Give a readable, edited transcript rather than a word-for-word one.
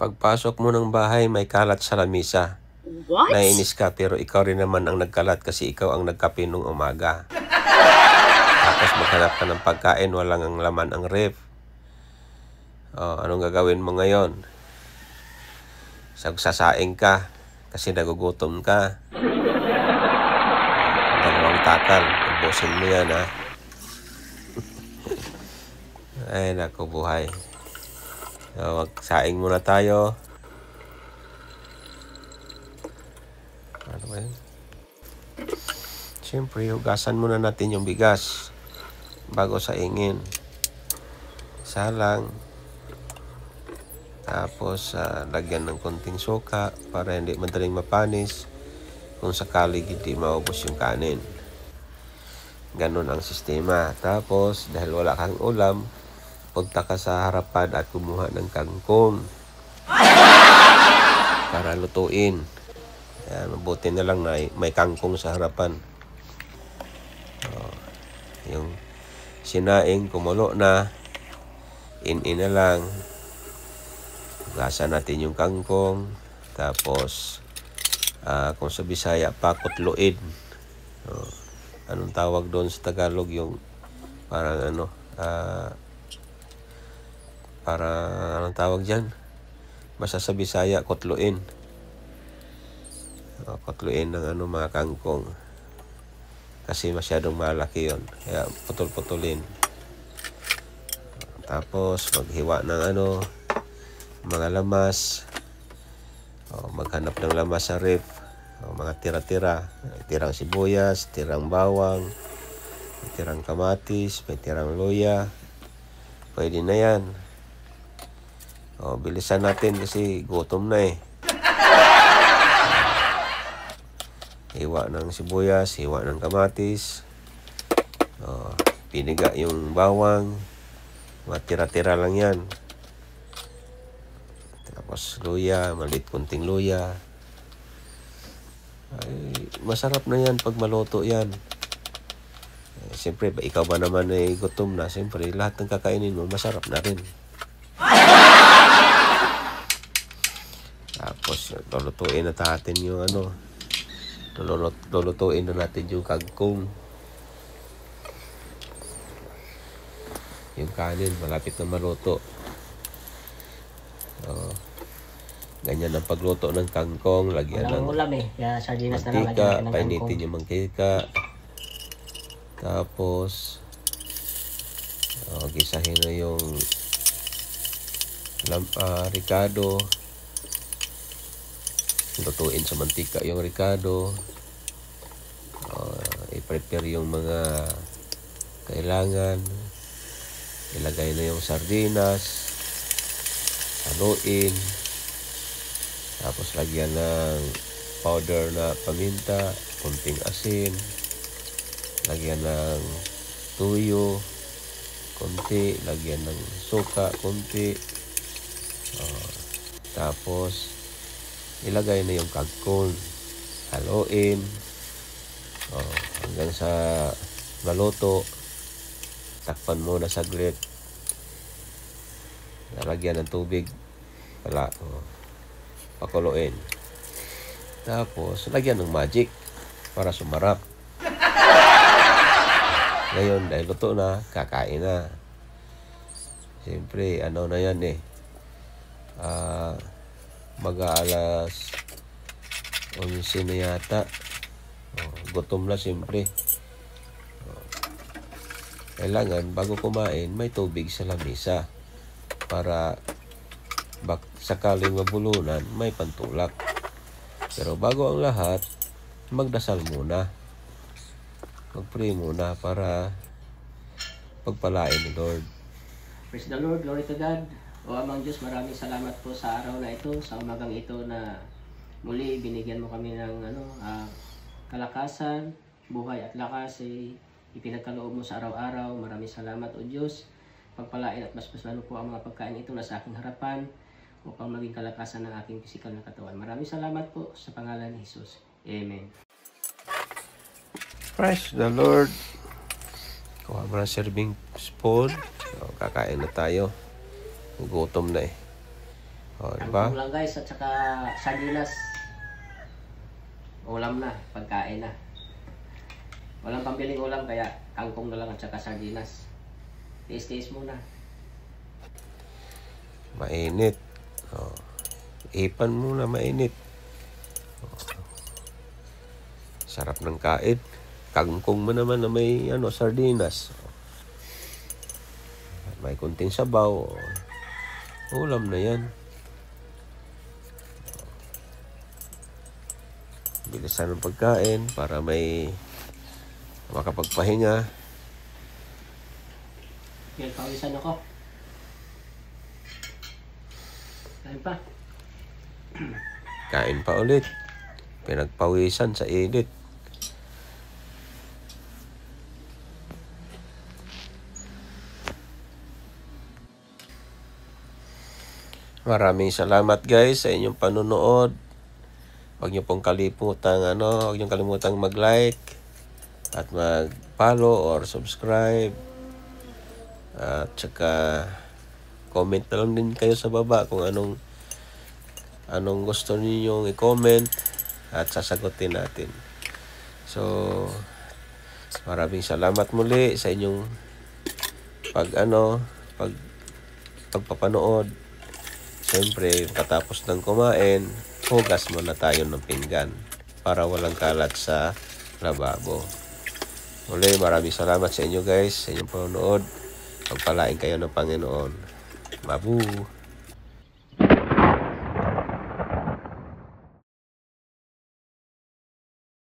Pagpasok mo ng bahay, may kalat sa lamisa. What? Naiinis ka pero ikaw rin naman ang nagkalat kasi ikaw ang nagkape nung umaga. Tapos maghanap ka ng pagkain, walang ang laman ang ref. Anong gagawin mo ngayon? Sasaing ka kasi nagugutom ka. Dalawang takal, ubusin mo yan ha. Ay naku buhay. Magsaing muna tayo. Ano ba yun? Siyempre, hugasan muna natin yung bigas bago saingin. Salang. Tapos, lagyan ng konting suka para hindi madaling mapanis kung sakali hindi maubos yung kanin. Ganun ang sistema. Tapos, dahil wala kang ulam, punta ka sa harapan at kumuha ng kangkong para lutuin. Yan, mabuti na lang na may kangkong sa harapan. Yung sinaing kumulo na, in na lang. Hugasan natin yung kangkong. Tapos, kung sa Bisaya, pakutluin. Anong tawag doon sa Tagalog? Yung parang anong tawag dyan? Basta sa Bisaya, kutluin. Kutluin ng mga kangkong. Kasi masyadong malaki yon. Kaya putol-putulin. Tapos maghiwa ng mga lamas. Maghanap ng lamas sa ref. Mga tira-tira. Tirang sibuyas, tirang bawang, tirang kamatis, may tirang luya. Pwede na yan. Bilisan natin kasi gutom na eh. Hiwa ng sibuyas, hiwa ng kamatis. Piniga yung bawang. Tira-tira lang yan. Tapos luya, maliit kunting luya. Ay, masarap na yan pag maluto yan. Siyempre, ikaw ba naman ay gutom na? Siyempre, lahat ng kakainin mo, masarap na rin. Tapos, lulutuin na natin yung lulutuin na natin yung kangkong. Yung kanin, malapit na maluto. Ganyan ang pagluto ng kangkong. Lagyan ng ulam kaya sardinas na lang. mantika, painitin yung mantika. Tapos, gisahin na yung ricado. Lutuin sa mantika yung ricado. I-prepare yung mga kailangan. Ilagay na yung sardinas. Haluin. Tapos lagyan ng powder na paminta, kunting asin. Lagyan ng tuyo, kunti. Lagyan ng suka, kunti. Tapos ilagay na yung kangkong. Haluin. Hanggang sa maluto. Takpan muna saglit. Lalagyan ng tubig. Pakuluin. Tapos, lagyan ng magic para sumarap. Ngayon, dahil luto na, kakain na. Siyempre, na yan mag-aalas 11 na yata. Gutom na siyempre. Kailangan, bago kumain, may tubig sa lamisa. Para sakaling mabulunan, may pantulak. Pero bago ang lahat, magdasal muna. Mag-pray muna para pagpalain ni Lord. Praise the Lord, glory to God. O Amang Diyos, maraming salamat po sa araw na ito, sa umagang ito na muli binigyan mo kami ng kalakasan, buhay at lakas ipinagkaloob mo sa araw-araw. Maraming salamat o Diyos. Pagpalain at mas lalo po ang mga pagkain ito na sa aking harapan upang maging kalakasan ng aking pisikal na katawan. Maraming salamat po sa pangalan ni Jesus. Amen. Praise the Lord. Kuha mo na serving spoon. Kakain na tayo. Gutom na O, diba? Kangkong lang guys, at saka sardinas. Ulam na, pagkain na. Walang pambiling ulam, kaya kangkong na lang at saka sardinas. Tiis-tiis muna. Mainit. O, ipan muna, mainit. O, sarap ng kain. Kangkong mo naman na may sardinas. O, may kunting sabaw. O, ulam na yan. Bilisan ng pagkain para may makapagpahinga. Pinagpawisan ako. Kain pa. Kain pa ulit. Pinagpawisan sa init. Maraming salamat guys sa inyong panunood. Huwag niyo pong kalimutang huwag niyo kalimutang mag-like at mag-follow or subscribe. At saka comment na lang din kayo sa baba kung anong gusto niyo i-comment at sasagutin natin. So, maraming salamat muli sa inyong pagpapanood. Siyempre, katapos ng kumain, hugas muna tayo ng pinggan para walang kalat sa lababo. Muli, maraming salamat sa inyo guys, sa inyong panonood. Pagpalain kayo ng Panginoon. Mabu!